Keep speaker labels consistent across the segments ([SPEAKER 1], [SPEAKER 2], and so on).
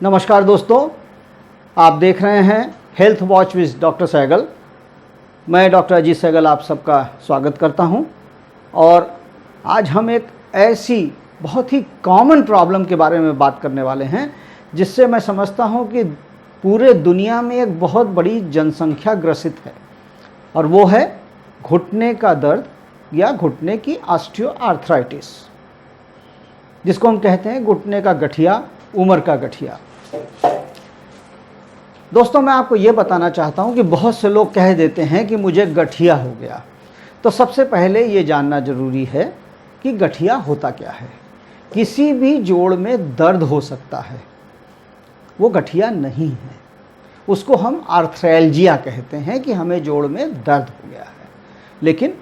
[SPEAKER 1] नमस्कार दोस्तों, आप देख रहे हैं health watch with doctor Sehgal. मैं डॉक्टर अजीत सहगल आप सबका स्वागत करता हूं और आज हम एक ऐसी बहुत ही कॉमन प्रॉब्लम के बारे में बात करने वाले हैं जिससे मैं समझता हूं कि पूरे दुनिया में एक बहुत बड़ी जनसंख्या ग्रसित है और वो है घुटने का दर्द या घुटने की ऑस्टियोआर्थराइटिस, जिसको हम कहते हैं घुटने का गठिया, उम्र का गठिया। दोस्तों, मैं आपको ये बताना चाहता हूँ कि बहुत से लोग कह देते हैं कि मुझे गठिया हो गया। तो सबसे पहले ये जानना जरूरी है कि गठिया होता क्या है। किसी भी जोड़ में दर्द हो सकता है, वो गठिया नहीं है। उसको हम आर्थ्रैल्जिया कहते हैं कि हमें जोड़ में दर्द हो गया है। लेकिन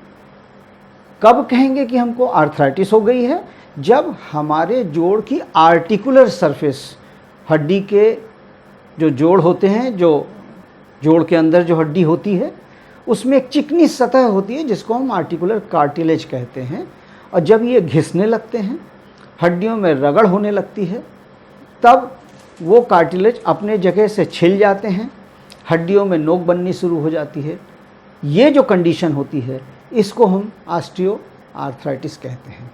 [SPEAKER 1] कब कहेंगे कि हमको आर्थराइटिस हो गई है? जब हमारे जोड़ की आर्टिकुलर सरफेस, हड्डी के जो जोड़ होते हैं, जो जोड़ के अंदर जो हड्डी होती है, उसमें एक चिकनी सतह होती है जिसको हम आर्टिकुलर कार्टिलेज कहते हैं। और जब ये घिसने लगते हैं, हड्डियों में रगड़ होने लगती है, तब वो कार्टिलेज अपने जगह से छिल जाते हैं, हड्डियों में नोक बननी शुरू हो जाती है। ये जो कंडीशन होती है इसको हम ऑस्टियोआर्थराइटिस कहते हैं।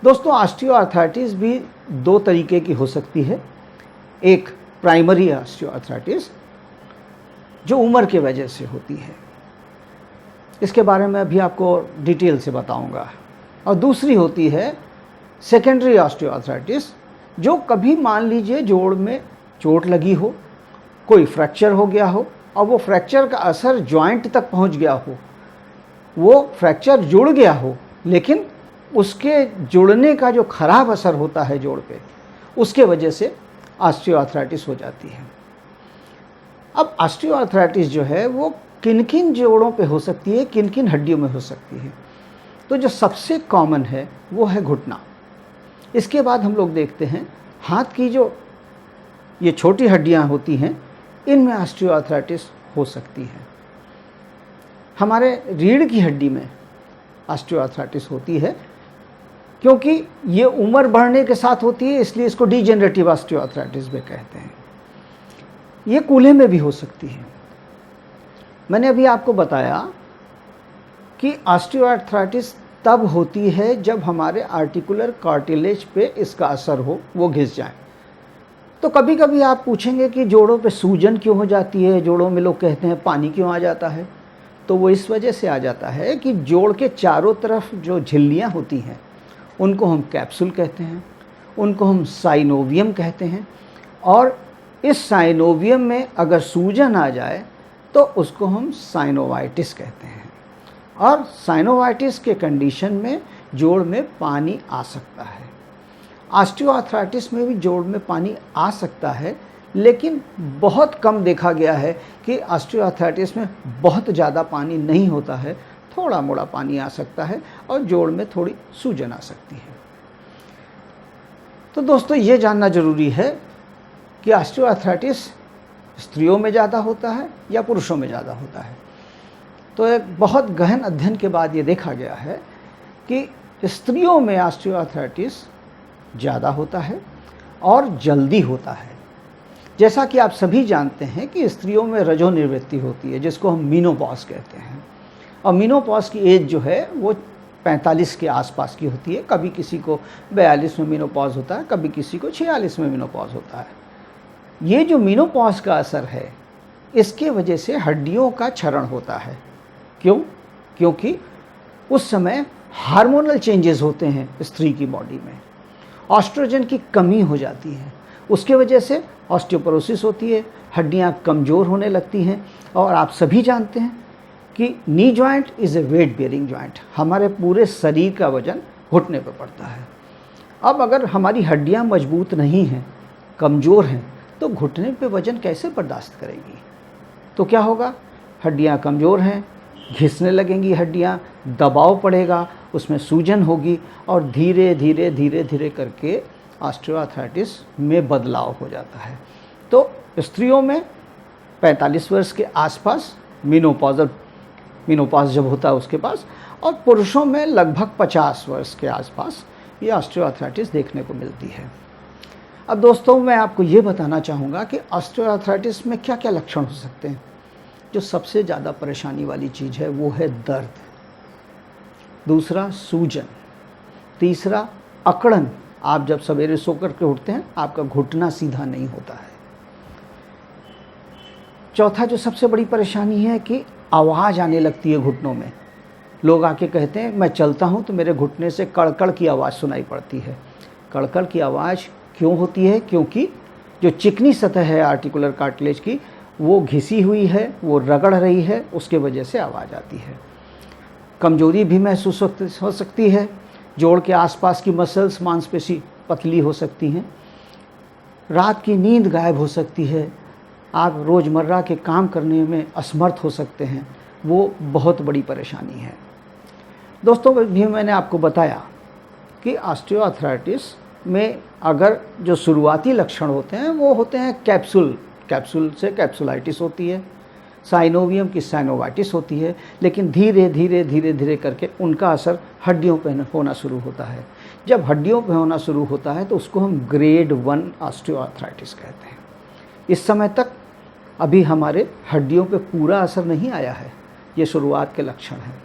[SPEAKER 1] दोस्तों, ऑस्टियोआर्थराइटिस भी दो तरीके की हो सकती है। एक प्राइमरी ऑस्टियोआर्थराइटिस जो उम्र के वजह से होती है, इसके बारे में अभी आपको डिटेल से बताऊंगा। और दूसरी होती है सेकेंडरी ऑस्टियोआर्थराइटिस, जो कभी मान लीजिए जोड़ में चोट लगी हो, कोई फ्रैक्चर हो गया हो और वो फ्रैक्चर का असर जॉइंट तक पहुंच गया हो, वो फ्रैक्चर जुड़ गया हो, लेकिन उसके जुड़ने का जो खराब असर होता है जोड़ पे, उसके वजह से ऑस्टियोआर्थराइटिस हो जाती है। अब ऑस्टियोआर्थराइटिस जो है वो किन किन जोड़ों पे हो सकती है, किन किन हड्डियों में हो सकती है? तो जो सबसे कॉमन है वो है घुटना। इसके बाद हम लोग देखते हैं हाथ की जो ये छोटी हड्डियां होती हैं, इनमें ऑस्टियोआर्थराइटिस हो सकती है। हमारे रीढ़ की हड्डी में ऑस्टियोआर्थराइटिस होती है, क्योंकि ये उम्र बढ़ने के साथ होती है, इसलिए इसको डिजेनरेटिव ऑस्टियोआर्थराइटिस भी कहते हैं। ये कूल्हे में भी हो सकती है। मैंने अभी आपको बताया कि ऑस्टियोआर्थराइटिस तब होती है जब हमारे आर्टिकुलर कार्टिलेज पे इसका असर हो, वो घिस जाए। तो कभी कभी आप पूछेंगे कि जोड़ों पे सूजन क्यों हो जाती है, जोड़ों में लोग कहते हैं पानी क्यों आ जाता है। तो वो इस वजह से आ जाता है कि जोड़ के चारों तरफ जो झिल्लियाँ होती हैं उनको हम कैप्सूल कहते हैं, उनको हम साइनोवियम कहते हैं। और इस साइनोवियम में अगर सूजन आ जाए तो उसको हम साइनोवाइटिस कहते हैं। और साइनोवाइटिस के कंडीशन में जोड़ में पानी आ सकता है। ऑस्टियोआर्थराइटिस में भी जोड़ में पानी आ सकता है, लेकिन बहुत कम देखा गया है कि ऑस्टियोआर्थराइटिस में बहुत ज़्यादा पानी नहीं होता है, थोड़ा मोड़ा पानी आ सकता है और जोड़ में थोड़ी सूजन आ सकती है। तो दोस्तों, ये जानना ज़रूरी है कि ऑस्टियोआर्थराइटिस स्त्रियों में ज़्यादा होता है या पुरुषों में ज़्यादा होता है। तो एक बहुत गहन अध्ययन के बाद ये देखा गया है कि स्त्रियों में ऑस्टियोआर्थराइटिस ज़्यादा होता है और जल्दी होता है। जैसा कि आप सभी जानते हैं कि स्त्रियों में रजोनिवृत्ति होती है, जिसको हम मीनोपॉज कहते हैं। और मीनोपॉज की एज जो है वो 45 के आसपास की होती है। कभी किसी को 42 में मीनोपॉज होता है, कभी किसी को 46 में मीनोपॉज होता है। ये जो मीनोपॉज का असर है, इसके वजह से हड्डियों का क्षरण होता है। क्यों? क्योंकि उस समय हार्मोनल चेंजेस होते हैं स्त्री की बॉडी में, ऑस्ट्रोजन की कमी हो जाती है, उसके वजह से ऑस्टियोपोरोसिस होती है, हड्डियां कमज़ोर होने लगती हैं। और आप सभी जानते हैं कि knee joint is a weight bearing joint, हमारे पूरे शरीर का वजन घुटने पर पड़ता है। अब अगर हमारी हड्डियां मजबूत नहीं हैं, कमज़ोर हैं, तो घुटने पे वजन कैसे बर्दाश्त करेंगी? तो क्या होगा? हड्डियां कमज़ोर हैं, घिसने लगेंगी हड्डियां, दबाव पड़ेगा, उसमें सूजन होगी और धीरे धीरे धीरे धीरे करके ऑस्टियोआर्थराइटिस में बदलाव हो जाता है। तो स्त्रियों में 45 वर्ष के आसपास मीनोपॉज जब होता है उसके पास, और पुरुषों में लगभग 50 वर्ष के आसपास ये ऑस्टियोआर्थराइटिस देखने को मिलती है। अब दोस्तों मैं आपको ये बताना चाहूँगा कि ऑस्टियोआर्थराइटिस में क्या क्या लक्षण हो सकते हैं। जो सबसे ज़्यादा परेशानी वाली चीज़ है वो है दर्द, दूसरा सूजन, तीसरा अकड़न, आप जब सवेरे सो कर के उठते हैं आपका घुटना सीधा नहीं होता है, चौथा जो सबसे बड़ी परेशानी है कि आवाज़ आने लगती है घुटनों में। लोग आके कहते हैं मैं चलता हूँ तो मेरे घुटने से कड़कड़ की आवाज़ सुनाई पड़ती है। कड़कड़ की आवाज़ क्यों होती है? क्योंकि जो चिकनी सतह है आर्टिकुलर कार्टिलेज की वो घिसी हुई है, वो रगड़ रही है, उसके वजह से आवाज़ आती है। कमजोरी भी महसूस हो सकती है, जोड़ के आसपास की मसल्स मांसपेशी पतली हो सकती हैं, रात की नींद गायब हो सकती है, आप रोज़मर्रा के काम करने में असमर्थ हो सकते हैं, वो बहुत बड़ी परेशानी है। दोस्तों भी मैंने आपको बताया कि ऑस्टियोआर्थराइटिस में अगर जो शुरुआती लक्षण होते हैं वो होते हैं कैप्सूल से कैप्सुलाइटिस होती है, साइनोवियम की साइनोवाइटिस होती है, लेकिन धीरे धीरे करके उनका असर हड्डियों पर होना शुरू होता है। जब हड्डियों पर होना शुरू होता है तो उसको हम ग्रेड 1 ऑस्टियोआर्थराइटिस कहते हैं। इस समय तक अभी हमारे हड्डियों पे पूरा असर नहीं आया है, ये शुरुआत के लक्षण हैं।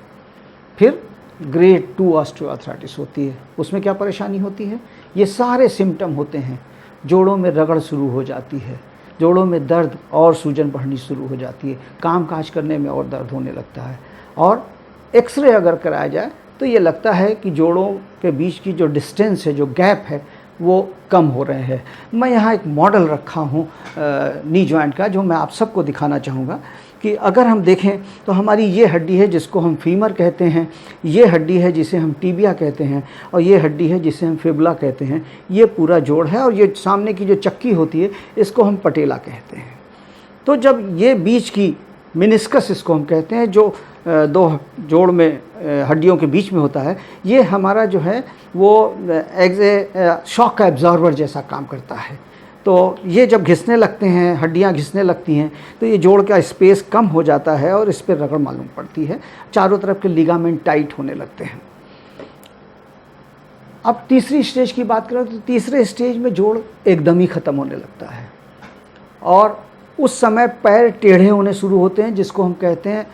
[SPEAKER 1] फिर ग्रेड 2 ऑस्टियोआर्थराइटिस होती है, उसमें क्या परेशानी होती है? ये सारे सिम्टम होते हैं, जोड़ों में रगड़ शुरू हो जाती है, जोड़ों में दर्द और सूजन बढ़नी शुरू हो जाती है, काम काज करने में और दर्द होने लगता है, और एक्सरे अगर कराया जाए तो ये लगता है कि जोड़ों के बीच की जो डिस्टेंस है, जो गैप है, वो कम हो रहे हैं। मैं यहाँ एक मॉडल रखा हूँ नी जॉइंट का, जो मैं आप सबको दिखाना चाहूँगा कि अगर हम देखें तो हमारी ये हड्डी है जिसको हम फीमर कहते हैं, ये हड्डी है जिसे हम टीबिया कहते हैं, और ये हड्डी है जिसे हम फिबुला कहते हैं। ये पूरा जोड़ है, और ये सामने की जो चक्की होती है इसको हम पटेला कहते हैं। तो जब ये बीच की मिनिस्कस इसको हम कहते हैं, जो दो जोड़ में हड्डियों के बीच में होता है, ये हमारा जो है वो शॉक एब्जॉर्बर जैसा काम करता है। तो ये जब घिसने लगते हैं, हड्डियां घिसने लगती हैं, तो ये जोड़ का स्पेस कम हो जाता है और इस पर रगड़ मालूम पड़ती है, चारों तरफ के लिगामेंट टाइट होने लगते हैं। अब तीसरी स्टेज की बात करें तो तीसरे स्टेज में जोड़ एकदम ही ख़त्म होने लगता है, और उस समय पैर टेढ़े होने शुरू होते हैं, जिसको हम कहते हैं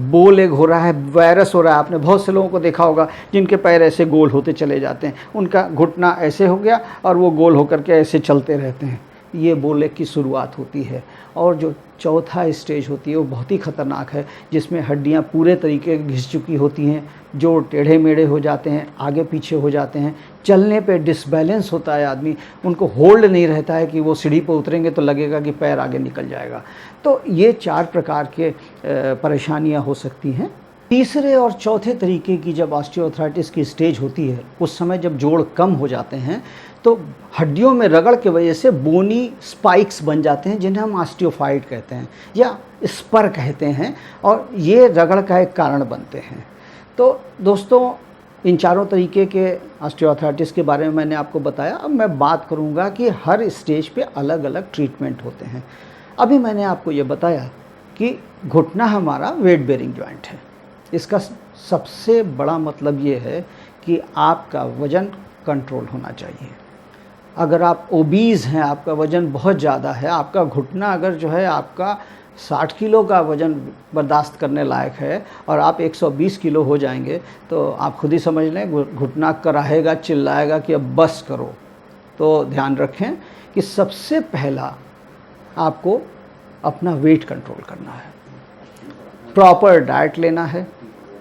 [SPEAKER 1] बो लेग हो रहा है, वायरस हो रहा है। आपने बहुत से लोगों को देखा होगा जिनके पैर ऐसे गोल होते चले जाते हैं, उनका घुटना ऐसे हो गया और वो गोल होकर के ऐसे चलते रहते हैं। ये बो लेग की शुरुआत होती है। और जो चौथा स्टेज होती है वो बहुत ही ख़तरनाक है, जिसमें हड्डियाँ पूरे तरीके घिस चुकी होती हैं, जोड़ टेढ़े मेढ़े हो जाते हैं, आगे पीछे हो जाते हैं, चलने पे डिसबैलेंस होता है आदमी, उनको होल्ड नहीं रहता है कि वो सीढ़ी पर उतरेंगे तो लगेगा कि पैर आगे निकल जाएगा। तो ये 4 प्रकार के परेशानियां हो सकती हैं। तीसरे और चौथे तरीके की जब ऑस्टियोआर्थराइटिस की स्टेज होती है, उस समय जब जोड़ कम हो जाते हैं तो हड्डियों में रगड़ के वजह से बोनी स्पाइक्स बन जाते हैं, जिन्हें हम ऑस्टियोफाइट कहते हैं या स्पर कहते हैं, और ये रगड़ का एक कारण बनते हैं। तो दोस्तों इन चारों तरीके के ऑस्टियोआर्थराइटिस के बारे में मैंने आपको बताया। अब मैं बात करूंगा कि हर स्टेज पे अलग अलग ट्रीटमेंट होते हैं। अभी मैंने आपको ये बताया कि घुटना हमारा वेट बेयरिंग जॉइंट है। इसका सबसे बड़ा मतलब ये है कि आपका वज़न कंट्रोल होना चाहिए। अगर आप ओबीज़ हैं, आपका वज़न बहुत ज़्यादा है, आपका घुटना अगर जो है आपका 60 किलो का वज़न बर्दाश्त करने लायक है और आप 120 किलो हो जाएंगे, तो आप खुद ही समझ लें घुटना कराहेगा, चिल्लाएगा कि अब बस करो। तो ध्यान रखें कि सबसे पहला आपको अपना वेट कंट्रोल करना है, प्रॉपर डाइट लेना है।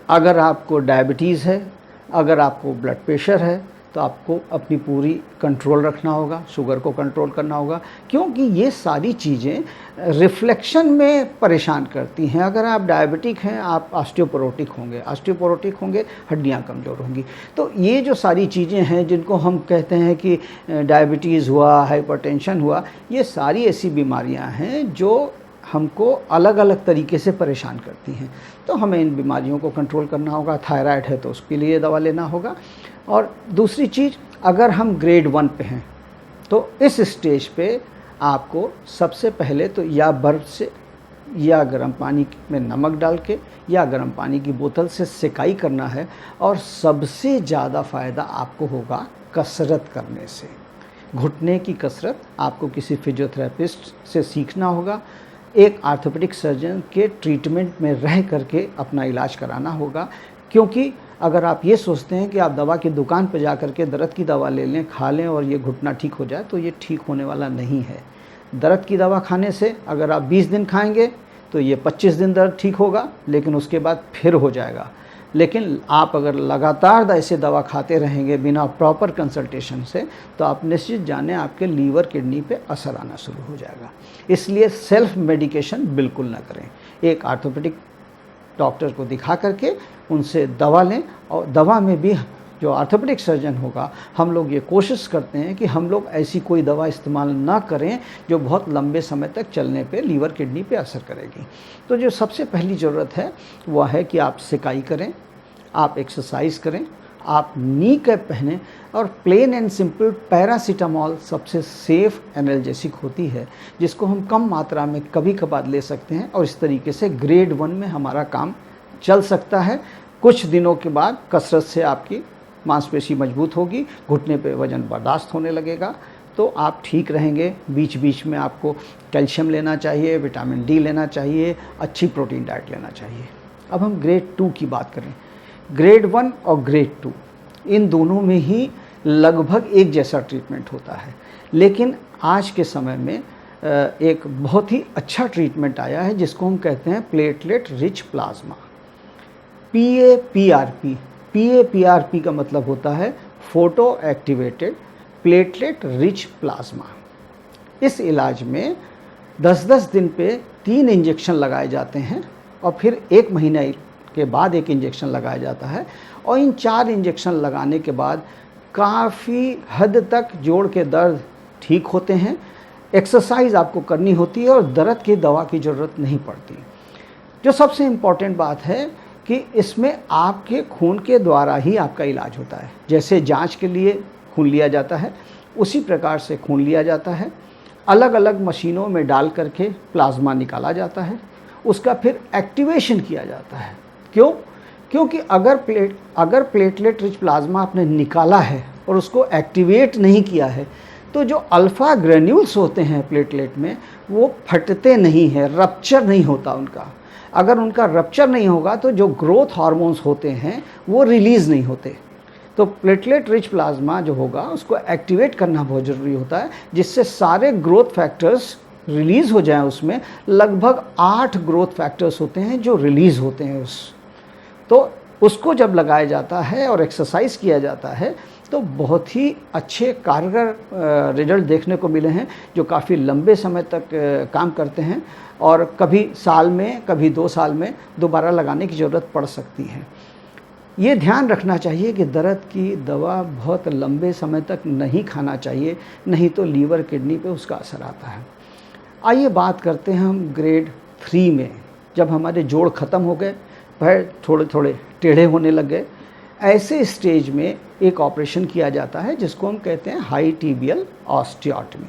[SPEAKER 1] अगर आपको डायबिटीज़ है, अगर आपको ब्लड प्रेशर है, तो आपको अपनी पूरी कंट्रोल रखना होगा, शुगर को कंट्रोल करना होगा, क्योंकि ये सारी चीज़ें रिफ्लेक्शन में परेशान करती हैं। अगर आप डायबिटिक हैं, आप ऑस्टियोपोरोटिक होंगे, हड्डियां कमज़ोर होंगी। तो ये जो सारी चीज़ें हैं जिनको हम कहते हैं कि डायबिटीज़ हुआ, हाइपरटेंशन हुआ, ये सारी ऐसी बीमारियां हैं जो हमको अलग अलग तरीके से परेशान करती हैं। तो हमें इन बीमारियों को कंट्रोल करना होगा। थायराइड है तो उसके लिए दवा लेना होगा। और दूसरी चीज़, अगर हम ग्रेड 1 पे हैं तो इस स्टेज पे आपको सबसे पहले तो या बर्फ़ से या गर्म पानी में नमक डाल के या गर्म पानी की बोतल से सिकाई करना है। और सबसे ज़्यादा फ़ायदा आपको होगा कसरत करने से। घुटने की कसरत आपको किसी फिजियोथेरेपिस्ट से सीखना होगा, एक आर्थोपेडिक सर्जन के ट्रीटमेंट में रह करके अपना इलाज कराना होगा। क्योंकि अगर आप ये सोचते हैं कि आप दवा की दुकान पर जा कर के दर्द की दवा ले लें, खा लें और ये घुटना ठीक हो जाए, तो ये ठीक होने वाला नहीं है। दर्द की दवा खाने से अगर आप 20 दिन खाएंगे तो ये 25 दिन दर्द ठीक होगा, लेकिन उसके बाद फिर हो जाएगा। लेकिन आप अगर लगातार ऐसे दवा खाते रहेंगे बिना प्रॉपर कंसल्टेशन से, तो आप निश्चित जाने आपके लीवर किडनी पे असर आना शुरू हो जाएगा। इसलिए सेल्फ मेडिकेशन बिल्कुल ना करें। एक आर्थोपेडिक डॉक्टर को दिखा करके उनसे दवा लें, और दवा में भी जो आर्थोपेडिक सर्जन होगा, हम लोग ये कोशिश करते हैं कि हम लोग ऐसी कोई दवा इस्तेमाल ना करें जो बहुत लंबे समय तक चलने पे लीवर किडनी पे असर करेगी। तो जो सबसे पहली ज़रूरत है वह है कि आप सिकाई करें, आप एक्सरसाइज करें, आप नी कैप पहनें, और प्लेन एंड सिंपल पैरासीटामॉल सबसे सेफ़ एनाल्जेसिक होती है, जिसको हम कम मात्रा में कभी कभार ले सकते हैं, और इस तरीके से ग्रेड 1 में हमारा काम चल सकता है। कुछ दिनों के बाद कसरत से आपकी मांसपेशी मजबूत होगी, घुटने पे वज़न बर्दाश्त होने लगेगा, तो आप ठीक रहेंगे। बीच बीच में आपको कैल्शियम लेना चाहिए, विटामिन डी लेना चाहिए, अच्छी प्रोटीन डाइट लेना चाहिए। अब हम ग्रेड 2 की बात करें। ग्रेड 1 और ग्रेड 2 इन दोनों में ही लगभग एक जैसा ट्रीटमेंट होता है, लेकिन आज के समय में एक बहुत ही अच्छा ट्रीटमेंट आया है जिसको हम कहते हैं platelet rich plasma, PAPRP। PAPRP का मतलब होता है photo activated platelet rich plasma. इस इलाज में 10-10 दिन पे 3 इंजेक्शन लगाए जाते हैं, और फिर 1 महीने के बाद 1 इंजेक्शन लगाया जाता है, और इन 4 इंजेक्शन लगाने के बाद काफ़ी हद तक जोड़ के दर्द ठीक होते हैं। एक्सरसाइज आपको करनी होती है और दर्द की दवा की ज़रूरत नहीं पड़ती। जो सबसे इम्पॉर्टेंट बात है कि इसमें आपके खून के द्वारा ही आपका इलाज होता है। जैसे जांच के लिए खून लिया जाता है, उसी प्रकार से खून लिया जाता है, अलग अलग मशीनों में डाल करके प्लाज्मा निकाला जाता है, उसका फिर एक्टिवेशन किया जाता है। क्यों? क्योंकि अगर प्लेटलेट रिच प्लाज्मा आपने निकाला है और उसको एक्टिवेट नहीं किया है, तो जो अल्फ़ा ग्रेन्यूल्स होते हैं प्लेटलेट में, वो फटते नहीं हैं, रप्चर नहीं होता उनका। अगर उनका रप्चर नहीं होगा तो जो ग्रोथ हार्मोन्स होते हैं वो रिलीज़ नहीं होते। तो प्लेटलेट रिच प्लाज्मा जो होगा उसको एक्टिवेट करना बहुत ज़रूरी होता है, जिससे सारे ग्रोथ फैक्टर्स रिलीज़ हो जाएं। उसमें लगभग 8 ग्रोथ फैक्टर्स होते हैं जो रिलीज़ होते हैं तो उसको जब लगाया जाता है और एक्सरसाइज किया जाता है तो बहुत ही अच्छे कारगर रिजल्ट देखने को मिले हैं, जो काफ़ी लंबे समय तक काम करते हैं, और कभी साल में कभी 2 साल में दोबारा लगाने की ज़रूरत पड़ सकती है। ये ध्यान रखना चाहिए कि दर्द की दवा बहुत लंबे समय तक नहीं खाना चाहिए, नहीं तो लीवर किडनी पे उसका असर आता है। आइए बात करते हैं हम ग्रेड 3 में, जब हमारे जोड़ ख़त्म हो गए, पैर थोड़े थोड़े टेढ़े होने लग गए, ऐसे स्टेज में एक ऑपरेशन किया जाता है जिसको हम कहते हैं हाई टिबियल ऑस्टियोटमी।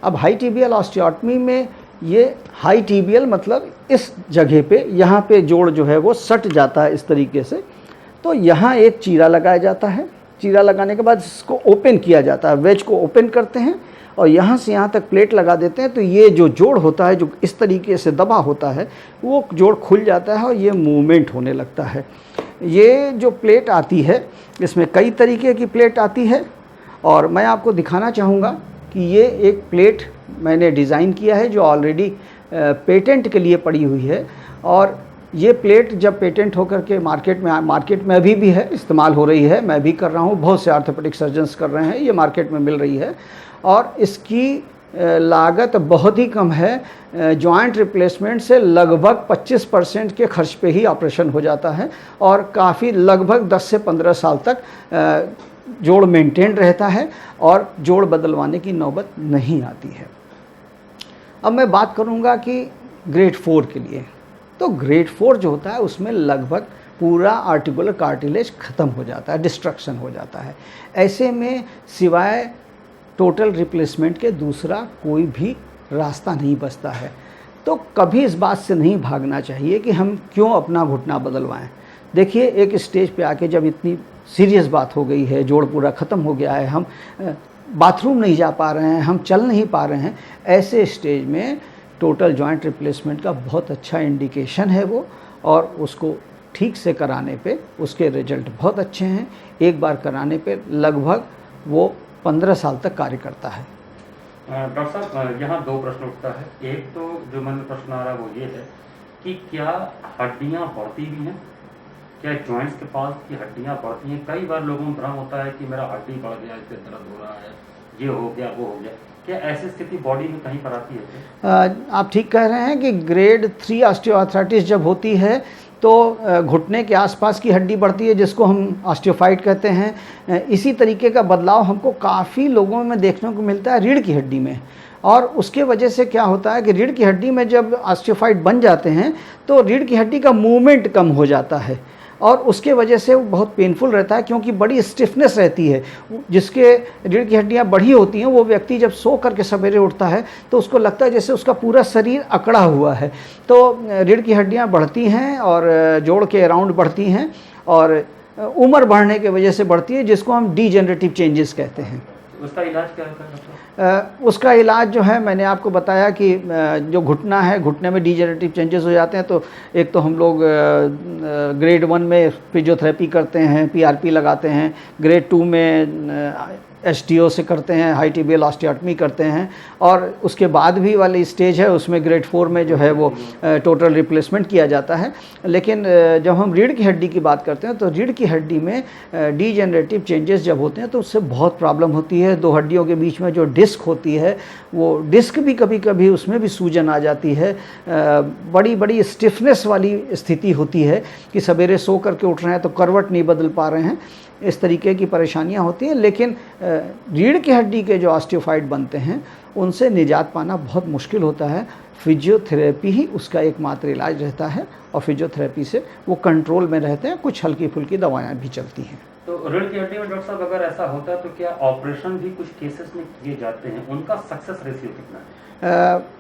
[SPEAKER 1] अब हाई टिबियल ऑस्टियोटमी में ये हाई टिबियल मतलब इस जगह पे, यहाँ पे जोड़ जो है वो सट जाता है इस तरीके से, तो यहाँ एक चीरा लगाया जाता है। चीरा लगाने के बाद इसको ओपन किया जाता है, वेज को ओपन करते हैं और यहाँ से यहाँ तक प्लेट लगा देते हैं, तो ये जो जोड़ होता है जो इस तरीके से दबा होता है वो जोड़ खुल जाता है और ये मूवमेंट होने लगता है। ये जो प्लेट आती है इसमें कई तरीके की प्लेट आती है, और मैं आपको दिखाना चाहूँगा कि ये एक प्लेट मैंने डिज़ाइन किया है जो ऑलरेडी पेटेंट के लिए पड़ी हुई है, और ये प्लेट जब पेटेंट होकर के मार्केट में अभी भी है, इस्तेमाल हो रही है, मैं भी कर रहा हूँ, बहुत से आर्थोपेडिक सर्जन्स कर रहे हैं, ये मार्केट में मिल रही है, और इसकी लागत बहुत ही कम है। जॉइंट रिप्लेसमेंट से लगभग 25% के खर्च पे ही ऑपरेशन हो जाता है, और काफ़ी लगभग 10 से 15 साल तक जोड़ मेंटेन रहता है और जोड़ बदलवाने की नौबत नहीं आती है। अब मैं बात करूँगा कि ग्रेड 4 के लिए, तो ग्रेड 4 जो होता है उसमें लगभग पूरा आर्टिकुलर कार्टिलेज ख़त्म हो जाता है, डिस्ट्रक्शन हो जाता है। ऐसे में सिवाय टोटल रिप्लेसमेंट के दूसरा कोई भी रास्ता नहीं बचता है। तो कभी इस बात से नहीं भागना चाहिए कि हम क्यों अपना घुटना बदलवाएं। देखिए, एक स्टेज पे आके जब इतनी सीरियस बात हो गई है, जोड़ पूरा ख़त्म हो गया है, हम बाथरूम नहीं जा पा रहे हैं, हम चल नहीं पा रहे हैं, ऐसे स्टेज में टोटल जॉइंट रिप्लेसमेंट का बहुत अच्छा इंडिकेशन है वो, और उसको ठीक से कराने पे उसके रिजल्ट बहुत अच्छे हैं। एक बार कराने पे लगभग वो 15 साल तक कार्य करता है।
[SPEAKER 2] डॉक्टर साहब, यहाँ दो प्रश्न उठता है। एक तो जो मन में प्रश्न आ रहा है वो ये है कि क्या हड्डियाँ बढ़ती भी हैं, क्या जॉइंट्स के पास की हड्डियाँ बढ़ती हैं? कई बार लोगों को भ्रम होता है कि मेरा हड्डी बढ़ गया, इससे दर्द हो रहा है, ये हो गया, वो हो गया। क्या ऐसी स्थिति बॉडी में कहीं पर आती है?
[SPEAKER 1] आप ठीक कह रहे हैं कि ग्रेड 3 ऑस्टियोआर्थराइटिस जब होती है तो घुटने के आसपास की हड्डी बढ़ती है, जिसको हम ऑस्टियोफाइट कहते हैं। इसी तरीके का बदलाव हमको काफ़ी लोगों में देखने को मिलता है रीढ़ की हड्डी में, और उसके वजह से क्या होता है कि रीढ़ की हड्डी में जब ऑस्टियोफाइट बन जाते हैं तो रीढ़ की हड्डी का मूवमेंट कम हो जाता है, और उसके वजह से वो बहुत पेनफुल रहता है, क्योंकि बड़ी स्टिफनेस रहती है। जिसके रीढ़ की हड्डियाँ बढ़ी होती हैं, वो व्यक्ति जब सो करके सवेरे उठता है तो उसको लगता है जैसे उसका पूरा शरीर अकड़ा हुआ है। तो रीढ़ की हड्डियाँ बढ़ती हैं और जोड़ के अराउंड बढ़ती हैं, और उम्र बढ़ने की वजह से बढ़ती है, जिसको हम डीजेनरेटिव चेंजेस कहते हैं।
[SPEAKER 2] उसका इलाज क्या होता है?
[SPEAKER 1] उसका इलाज जो है, मैंने आपको बताया कि जो घुटना है, घुटने में डीजेनरेटिव चेंजेस हो जाते हैं, तो एक तो हम लोग ग्रेड 1 में फिजियोथेरेपी करते हैं, पीआरपी लगाते हैं, ग्रेड 2 में एसटीओ से करते हैं, हाई टिबियल ऑस्टियोटमी करते हैं, और उसके बाद भी वाली स्टेज है उसमें ग्रेड 4 में जो है वो टोटल रिप्लेसमेंट किया जाता है। लेकिन जब हम रीढ़ की हड्डी की बात करते हैं तो रीढ़ की हड्डी में डीजेनरेटिव चेंजेस जब होते हैं तो उससे बहुत प्रॉब्लम होती है। दो हड्डियों के बीच में जो डिस्क होती है, वो डिस्क भी कभी कभी उसमें भी सूजन आ जाती है, बड़ी बड़ी स्टिफनेस वाली स्थिति होती है कि सवेरे सो करके उठ रहे हैं तो करवट नहीं बदल पा रहे हैं, इस तरीके की परेशानियां होती हैं। लेकिन रीढ़ की हड्डी के जो ऑस्टियोफाइट बनते हैं उनसे निजात पाना बहुत मुश्किल होता है। फिजियोथेरेपी ही उसका एकमात्र इलाज रहता है, और फिजियोथेरेपी से वो कंट्रोल में रहते हैं। कुछ हल्की फुल्की दवाएं भी चलती हैं।
[SPEAKER 2] तो रीढ़ की हड्डी में डॉक्टर साहब अगर ऐसा होता है तो क्या ऑपरेशन भी कुछ केसेस में किए जाते हैं? उनका सक्सेस रेशियो कितना है?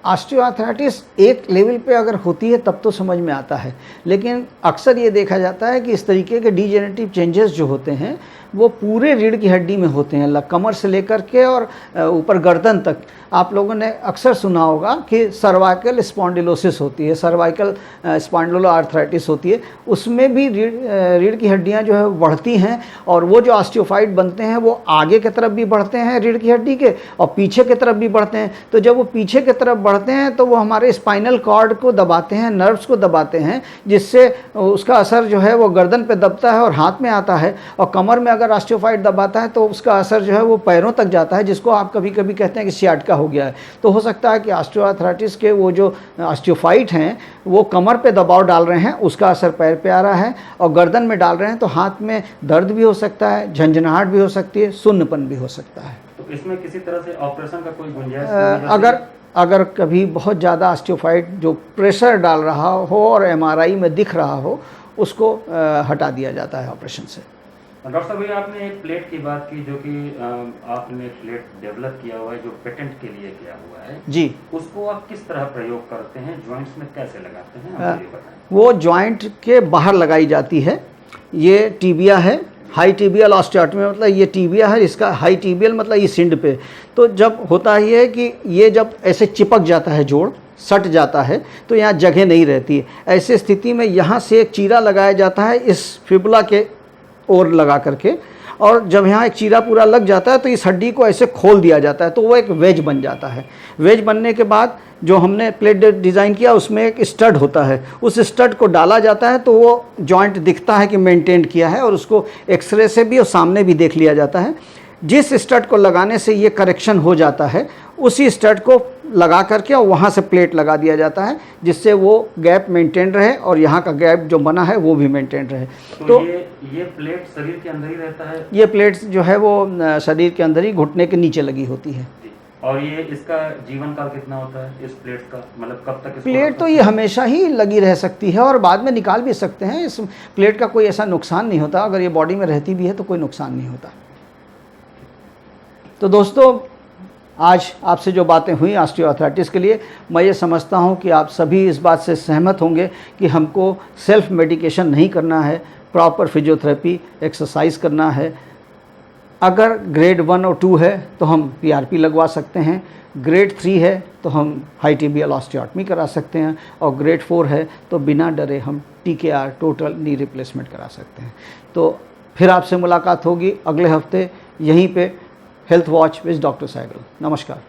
[SPEAKER 1] ऑस्टियोआर्थराइटिस एक लेवल पे अगर होती है तब तो समझ में आता है, लेकिन अक्सर ये देखा जाता है कि इस तरीके के डीजेनरेटिव चेंजेस जो होते हैं वो पूरे रीढ़ की हड्डी में होते हैं, कमर से लेकर के और ऊपर गर्दन तक। आप लोगों ने अक्सर सुना होगा कि सर्वाइकल स्पॉन्डिलोसिस होती है, सर्वाइकल स्पॉन्डिलोआर्थराइटिस होती है, उसमें भी रीढ़ की हड्डियां जो है बढ़ती हैं, और वो जो ऑस्टियोफाइट बनते हैं वो आगे की तरफ भी बढ़ते हैं रीढ़ की हड्डी के, और पीछे की तरफ भी बढ़ते हैं। तो जब वो पीछे की तरफ बढ़ते हैं तो वो हमारे स्पाइनल कॉर्ड को दबाते हैं, नर्व्स को दबाते हैं, जिससे उसका असर जो है वो गर्दन पे दबता है और हाथ में आता है, और कमर में अगर ऑस्टियोफाइट दबाता है तो उसका असर जो है वो पैरों तक जाता है, जिसको आप कभी कभी कहते हैं कि सियाटिका हो गया है। तो हो सकता है कि ऑस्टियोआर्थराइटिस के वो जो ऑस्टियोफाइट हैं वो कमर पे दबाव डाल रहे हैं, उसका असर पैर पे आ रहा है, और गर्दन में डाल रहे हैं तो हाथ में दर्द भी हो सकता है, झंझनाहट भी हो सकती है, सुन्नपन भी हो सकता है।
[SPEAKER 2] तो इसमें किसी तरह से ऑपरेशन का कोई गुंजाइश
[SPEAKER 1] अगर कभी बहुत ज़्यादा ऑस्टियोफाइट जो प्रेशर डाल रहा हो और एमआरआई में दिख रहा हो, उसको हटा दिया जाता है ऑपरेशन से।
[SPEAKER 2] डॉक्टर साहब, आपने एक प्लेट की बात की, जो कि आपने प्लेट डेवलप किया हुआ है, जो पेटेंट के लिए किया हुआ है
[SPEAKER 1] जी,
[SPEAKER 2] उसको आप किस तरह प्रयोग करते हैं, जॉइंट्स में कैसे लगाते हैं?
[SPEAKER 1] वो जॉइंट के बाहर लगाई जाती है। ये टीबिया है, हाई टिबियल ऑस्टियोटमी मतलब ये टीबिया है, इसका हाई टिबियल मतलब ये सिंड पे। तो जब होता ये है कि ये जब ऐसे चिपक जाता है, जोड़ सट जाता है, तो यहाँ जगह नहीं रहती है। ऐसी स्थिति में यहाँ से एक चीरा लगाया जाता है इस फिबुला के ओर लगा करके, और जब यहाँ एक चीरा पूरा लग जाता है तो इस हड्डी को ऐसे खोल दिया जाता है, तो वो एक वेज बन जाता है। वेज बनने के बाद जो हमने प्लेट डिज़ाइन किया उसमें एक स्टड होता है, उस स्टड को डाला जाता है तो वो जॉइंट दिखता है कि मेंटेन किया है, और उसको एक्सरे से भी और सामने भी देख लिया जाता है। जिस स्टड को लगाने से ये करेक्शन हो जाता है, उसी स्टड को लगा करके और वहाँ से प्लेट लगा दिया जाता है, जिससे वो गैप मेंटेन रहे और यहाँ का गैप जो बना है वो भी मेंटेन रहे।
[SPEAKER 2] तो ये प्लेट शरीर के अंदर ही रहता है?
[SPEAKER 1] ये प्लेट जो है वो शरीर के अंदर ही घुटने के नीचे लगी होती है।
[SPEAKER 2] और ये इसका जीवन काल कितना होता है इस प्लेट का, मतलब कब तक?
[SPEAKER 1] प्लेट तो ये हमेशा ही लगी रह सकती है और बाद में निकाल भी सकते हैं। इस प्लेट का कोई ऐसा नुकसान नहीं होता, अगर ये बॉडी में रहती भी है तो कोई नुकसान नहीं होता। तो दोस्तों, आज आपसे जो बातें हुई ऑस्टियोआर्थराइटिस के लिए, मैं ये समझता हूँ कि आप सभी इस बात से सहमत होंगे कि हमको सेल्फ मेडिकेशन नहीं करना है, प्रॉपर फिजियोथेरेपी एक्सरसाइज करना है, अगर ग्रेड 1 और 2 है तो हम PRP लगवा सकते हैं, ग्रेड 3 है तो हम हाई tibial ऑस्टियोटमी करा सकते हैं, और ग्रेड 4 है तो बिना डरे हम TKR टोटल नी रिप्लेसमेंट करा सकते हैं। तो फिर आपसे मुलाकात होगी अगले हफ्ते यहीं पे health watch with doctor Sehgal. नमस्कार।